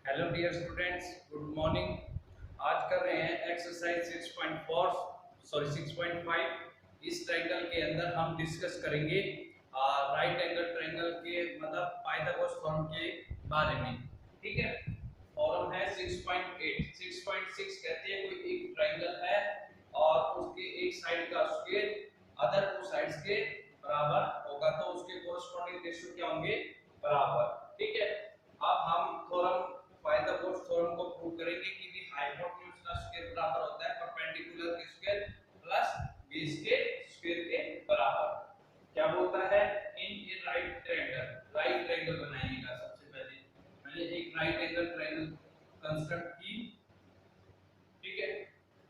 Hello dear students, good morning. आज कर रहे हैं एक्सरसाइज 6.4 सॉरी 6.5। इस ट्रायंगल के अंदर हम डिस्कस करेंगे राइट एंगल ट्रायंगल के मतलब पाइथागोरस थ्योरम के बारे में। ठीक है, फॉर्म है 6.8। 6.6 कहते हैं कोई एक ट्रायंगल है और उसके एक साइड का स्क्वायर अदर टू साइड्स के बराबर होगा तो उसके कोरस्पॉन्डिंग रेशियो क्या होंगे, बराबर। ठीक है, अब हम थ्योरम पाइथागोरस थ्योरम को प्रूव करेंगे कि दी हाइपोटेन्यूज का स्क्वायर बराबर होता है परपेंडिकुलर के स्क्वायर प्लस बेस के स्क्वायर के बराबर। क्या बोलता है, इन ए राइट ट्रायंगल बनाइएगा। सबसे पहले मैंने एक राइट एंगल ट्रायंगल कंस्ट्रक्ट की। ठीक है,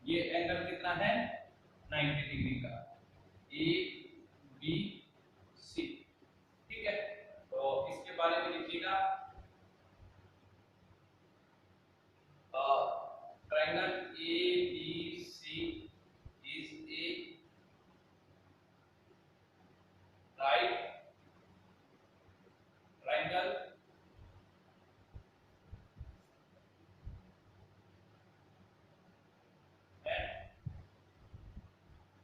ये एंगल कितना है, 90 डिग्री का, ए बी सी। ठीक है, तो इसके बारे में लिखिएगा triangle ABC is a right triangle and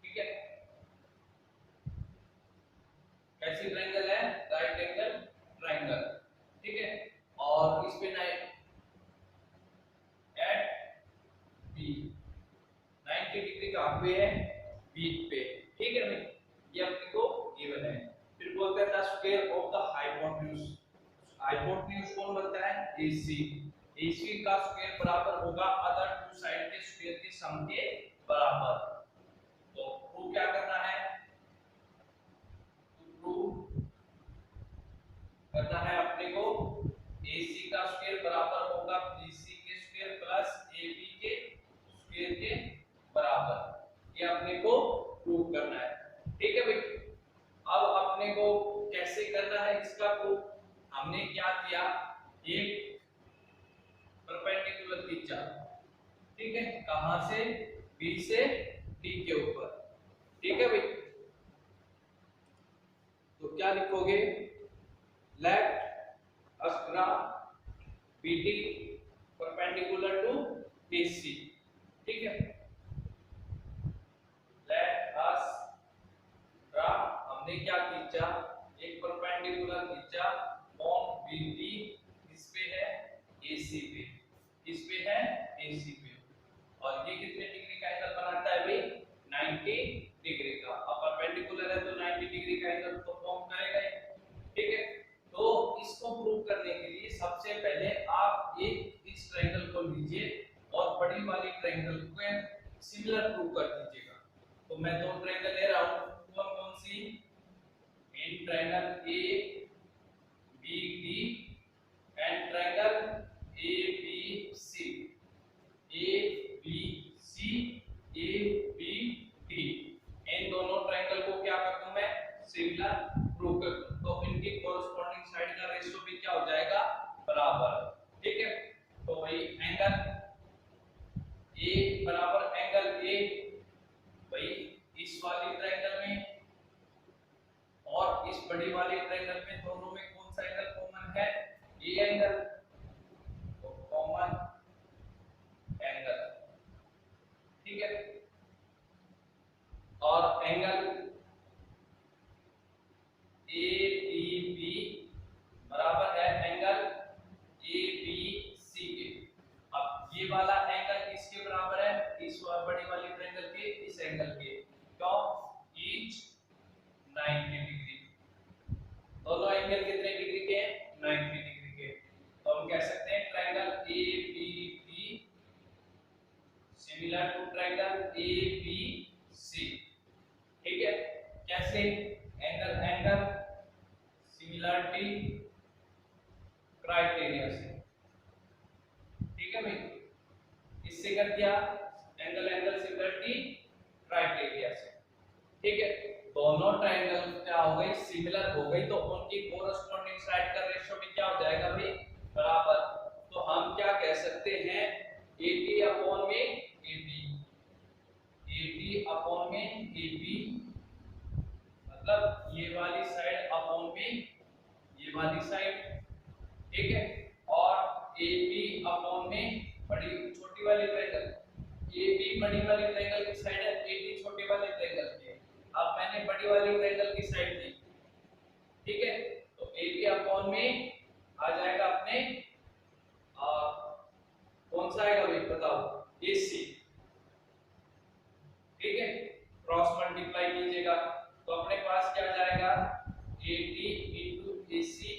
ठीक है, कैसी ट्रायंगल है, राइट एंगल ट्रायंगल। ठीक है, और इस पे ना एट बी 90 डिग्री कहां पे है, बी पे। ठीक है भाई, ये अपने को गिवन है। फिर बोलते हैं the square of the hypotenuse. Hypotenuse कौन बनता है, AC। AC का स्क्वायर बराबर होगा अदर टू साइड के स्क्वायर के सम के बराबर। तो प्रूव क्या करना है, प्रूव करना है अपने को AC का स्क्वायर बराबर होगा BC के स्क्वायर प्लस AB के स्क्वायर के बराबर। ये अपने को प्रूव करना है। ठीक है भाई, अब अपने को कैसे करना है इसका प्रूफ। हमने क्या किया, एक परपेंडिकुलर खींचा। ठीक है, कहां से, B से D के ऊपर। ठीक है भाई, तो क्या लिखोगे, let us draw BD perpendicular to AC। ठीक है, लेट अस ड्रा, हमने क्या खींचा, एक परपेंडिकुलर खींचा ऑन BD, इस पे है AC पे, इस पे है AC पे, और ये कितने डिग्री का एंगल बनाता है भाई, 90 डिग्री का। अब परपेंडिकुलर है तो 90 डिग्री का एंगल तो फॉर्म करेगा ही। ठीक है, तो इसको प्रूव करने के लिए सबसे पहले आप एक इस ट्रायंगल को लीजिए और बड़ी वाली ट्रायंगल को सिमिलर प्रूव कर दीजिएगा। तो मैं दो ट्रायंगल ले रहा हूं, कौन कौन सी, main triangle ABD and triangle ABC। ABC ABD, इन दोनों ट्रायंगल को क्या कर दूं मैं, सिमिलर प्रूव कर दूं। तो इनकी कोरस्पॉन्डिंग साइड का रेशियो भी क्या हो जाएगा, बराबर। ठीक है, तो भाई एंगल A बराबर एंगल A, भाई इस वाली ट्रायंगल में और इस बड़ी वाली ट्रायंगल में दोनों में कौन सा एंगल कॉमन है, ये एंगल, तो कॉमन एंगल। ठीक है, और एंगल ADB बराबर है एंगल ABC के। अब ये वाला एंगल किसके बराबर है, इस बड़ी वाली ट्रायंगल के इस एंगल के, क्यों, ईच 90 डिग्री। दोनों एंगल कितने डिग्री के हैं, 90 डिग्री के। तो हम कह सकते हैं triangle ABD similar to triangle ABC। ठीक है, कैसे, एंगल एंगल सिमिलरिटी क्राइटेरिया से। ठीक है भाई, इससे कर दिया एंगल एंगल सिमिलरिटी क्राइटेरिया से। ठीक है, दोनों ट्रायंगल क्या हो गई, सिमिलर हो गई, तो उनकी कोरस्पॉन्डिंग साइड का रेशियो भी क्या हो जाएगा भाई, बराबर। तो हम क्या कह सकते हैं, AD अपॉन में AB, AD अपॉन में AB, मतलब ये वाली साइड अपॉन में ये वाली साइड। ठीक है, और AB वाली ट्रायंगल की साइड थी, ठीक है। तो ए बी अपॉन में आ जाएगा अपने कौन सा आएगा भाई बताओ, ए सी, ठीक है। क्रॉस मल्टीप्लाई कीजिएगा तो अपने पास क्या जाएगा, ए डी इंटू ए सी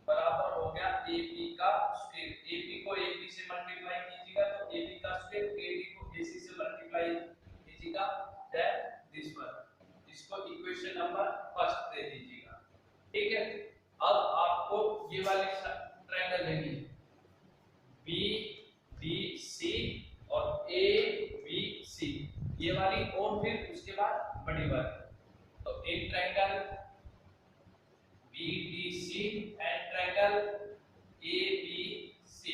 बराबर हो गया ए बी का स्क्वायर। ए बी को ए बी से मल्टीप्लाई कीजिएगा तो ए बी का स्क्वायर, ए डी को ए सी से मल्टीप्लाई कीजिएगा दैट दिस वन। इसको इक्वेशन नंबर फर्स्ट दे दीजिएगा, ठीक है। अब आपको ये वाली ट्रायंगल लेनी है बी डी सी और ए बी सी, ये वाली और फिर उसके बाद बड़ी वाली। तो एक triangle B D C and triangle A B C,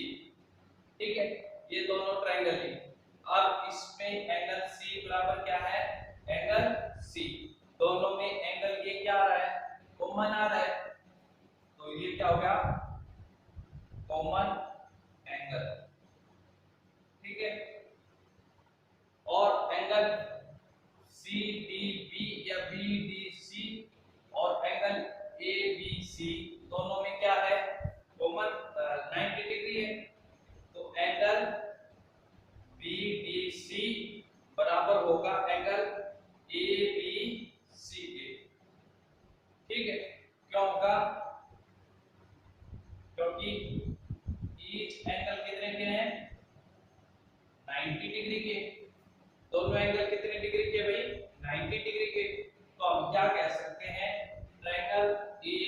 ठीक है। ये दोनों ट्रायंगल है। अब इसमें एंगल सी बराबर क्या है, एंगल सी। दोनों में एंगल ये क्या आ रहा है, कॉमन आ रहा है, तो ये क्या हो गया, कॉमन एंगल, ठीक है। और एंगल सी डी बी या बी डी सी और एंगल ए बी सी दोनों में क्या है, कॉमन 90 डिग्री है। तो एंगल बी डी सी बराबर होगा एंगल ए बी सी के, ठीक है। क्यों होगा, क्योंकि ईच एंगल कितने के हैं, 90 डिग्री के। दोनों एंगल कितने डिग्री के भाई, 90 डिग्री के। तो हम क्या कह सकते हैं, triangle A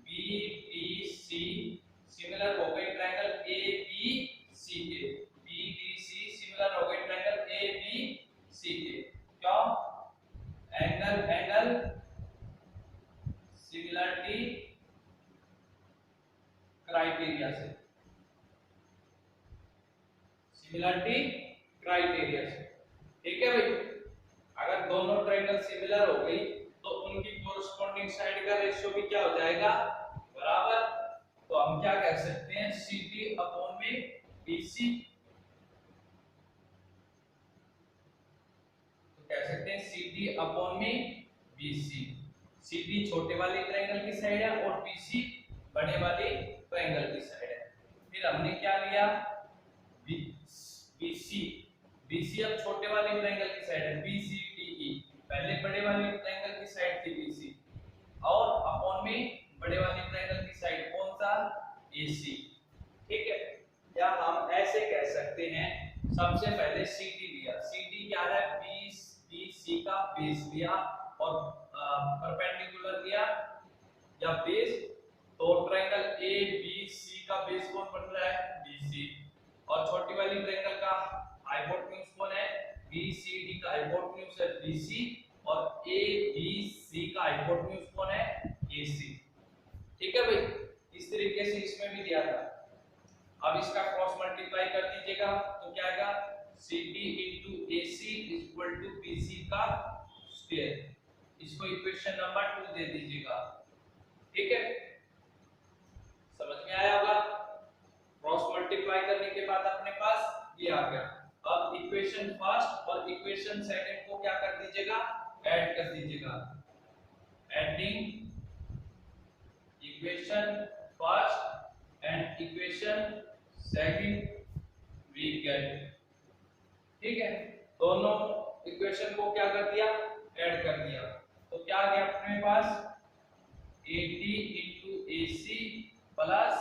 B D C similar हो गए ट्रायंगल ए बी सी के, बी डी सी सिमिलर हो गए ट्रायंगल ए बी सी के। क्यों, एंगल सिमिलरिटी क्राइटेरिया से, सिमिलरिटी क्राइटेरिया से, ठीक है भाई। अगर दोनों ट्रायंगल सिमिलर हो गई तो उनकी कोरिस्पोंडिंग साइड का रेशियो भी क्या हो जाएगा, बराबर। तो हम क्या कह सकते हैं, CD अपॉन में BC, तो कह सकते हैं CD अपॉन में BC। CD छोटे वाले ट्रायंगल की साइड है और BC बड़े वाले ट्रायंगल की साइड है। फिर हमने क्या लिया, BC अब छोटे वाले ट्रायंगल की साइड है, BCDE पहले बड़े वाले ट्रायंगल की साइड थी BC, और अपॉन में बड़े वाले ट्रायंगल की साइड कौन सा, AC, ठीक है। या हम ऐसे कह सकते हैं, सबसे पहले CD लिया, CD क्या है, BC का बेस लिया और परपेंडिकुलर लिया या बेस। तो ट्रायंगल ABC का बेस कौन बन रहा है, BC, और छोटी वाली ट्रायंगल का हाइपोटेन्यूज कौन है, BCD का हाइपोटेन्यूज है BC, और ABC का हाइपोटेन्यूज कौन है, AC, ठीक है भाई। इस तरीके से इसमें भी दिया था। अब इसका क्रॉस मल्टीप्लाई कर दीजिएगा तो क्या आएगा, CD into AC is equal to BC का स्क्वायर। इसको इक्वेशन नंबर 2 दे दीजिएगा, ठीक है। समझ में आया होगा। क्रॉस मल्टीप्लाई करने के बाद अपने पास ये आ गया। अब इक्वेशन फर्स्ट और इक्वेशन सेकंड को क्या कर दीजिएगा, ऐड कर दीजिएगा। Adding equation first and equation second we get, ठीक है। दोनों इक्वेशन को क्या कर दिया, ऐड कर दिया। तो क्या आ गया अपने पास, AD into AC plus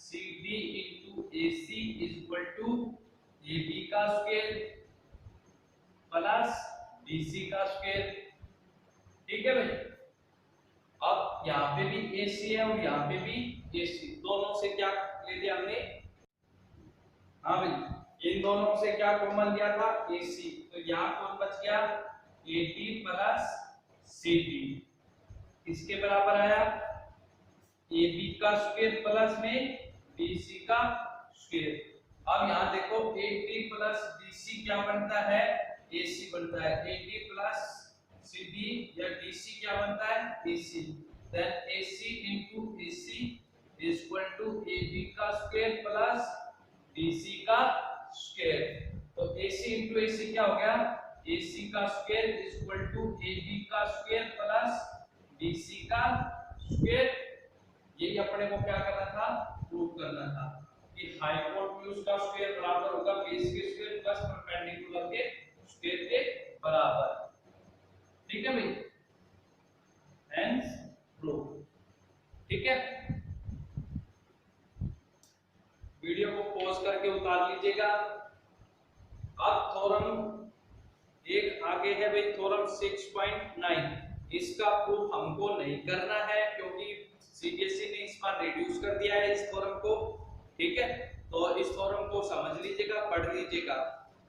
CD into AC is equal to AB का स्क्वायर प्लस BC का स्क्वायर, ठीक है भाई। अब यहाँ पे भी AC है और यहाँ पे भी AC, दोनों से क्या ले लिया हमने, हाँ भाई इन दोनों से क्या कॉमन लिया था, AC। तो यहाँ कौन बच गया, AD प्लस CD, इसके बराबर आया AB का स्क्वायर प्लस में BC का स्क्वायर। अब यहाँ देखो AD प्लस BC क्या बनता है, AC बनता है। AD प्लस CD या DC क्या बनता है, AC। Then AC into AC is equal to AB का स्क्वायर प्लस BC का स्क्वायर। तो AC into AC क्या हो गया, AC का square is equal to AB का स्क्वायर प्लस BC का स्क्वायर। यही अपने को क्या करना था, प्रूव करना था कि हाइपोटेन्यूज का स्क्वायर बराबर होगा बेस के स्क्वायर प्लस परपेंडिकुलर के स्क्वायर के बराबर। ठीक है भाई, हेंस प्रूव। ठीक है, वीडियो को पॉज करके उतार लीजिएगा। अब थ्योरम एक आगे है भाई, थ्योरम 6.9। इसका प्रूफ हमको नहीं करना है क्योंकि सीबीएसई ने इस बार रिड्यूस कर दिया है इस थ्योरम को। ठीक है, तो इस थ्योरम को समझ लीजिएगा, पढ़ लीजिएगा।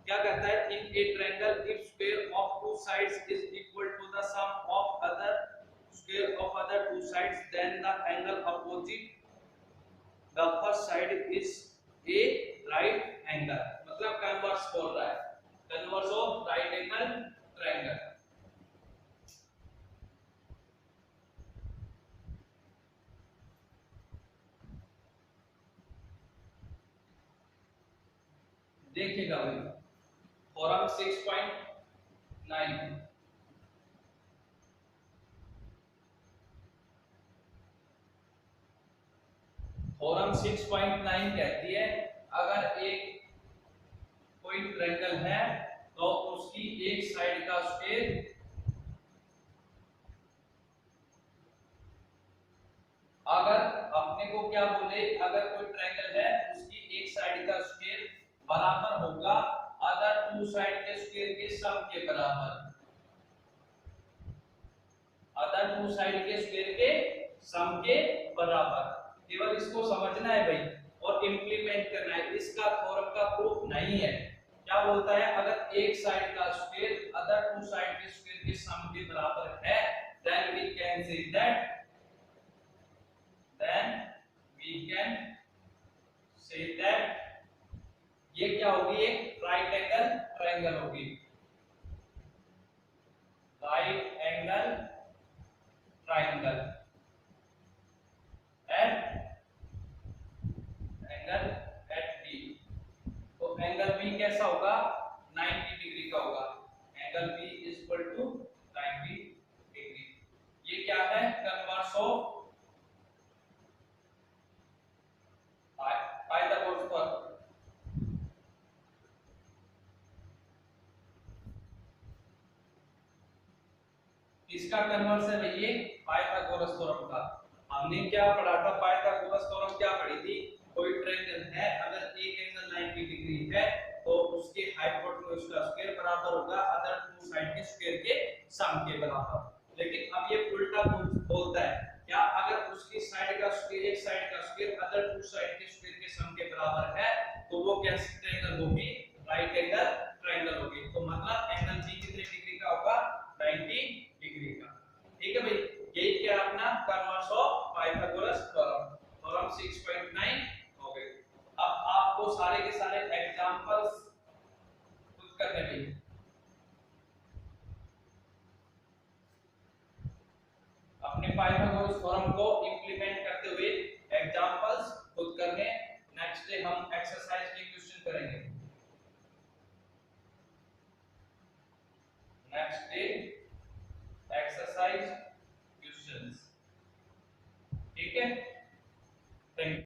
क्या कहता है, in a triangle if square of two sides is equal to the sum of other square of other two sides then the angle opposite the first side is a right angle. मतलब converse बोल रहा है, converse of right angle triangle. देखिएगा भाई, theorem 6.9 theorem 6.9 कहती है अगर एक कोई ट्रायंगल है तो उसकी एक साइड का स्क्वायर अगर अपने को क्या बोले, अगर कोई ट्रायंगल है उसकी एक साइड का स्क्वायर बराबर होगा अदर टू साइड के स्क्वायर के सम के बराबर। अदर टू साइड के स्क्वायर के सम के बराबर। केवल इसको समझना है भाई और इंप्लीमेंट करना है। इसका थ्योरम का प्रूफ नहीं है। क्या बोलता है, अगर एक साइड का स्क्वायर अदर टू साइड के स्क्वायर के सम के बराबर है then we can say that ये क्या होगी, एक राइट एंगल ट्रायंगल होगी। Right angle triangle at angle at B. तो एंगल बी कैसा होगा, 90 डिग्री का होगा। Angle B is equal to 90 degree. ये क्या है, कन्वर्स ऑफ पाइथागोरस पर। इसका कन्वर्स है भैया पाइथागोरस थ्योरम का। हमने क्या पढ़ा था, पाइथागोरस थ्योरम क्या पढ़ी थी, कोई ट्रायंगल है अगर एक एंगल 90 डिग्री है तो उसके हाइपोटेन्यूज का स्क्वायर बराबर होगा अदर टू साइड के स्क्वायर के सम के बराबर। लेकिन अब ये उल्टा बोलता है, क्या अगर उसकी साइड का स्क्वायर एक साइड का स्क्वायर अदर टू साइड के स्क्वायर के सम के बराबर है तो वो कैसी ट्रायंगल होगी, राइट एंगल ट्रायंगल होगी। तो मतलब एंगल बी कितने डिग्री का होगा, 90 डिग्री का। ठीक है भाई, यही क्या अपना converse of Pythagoras theorem, theorem 6.9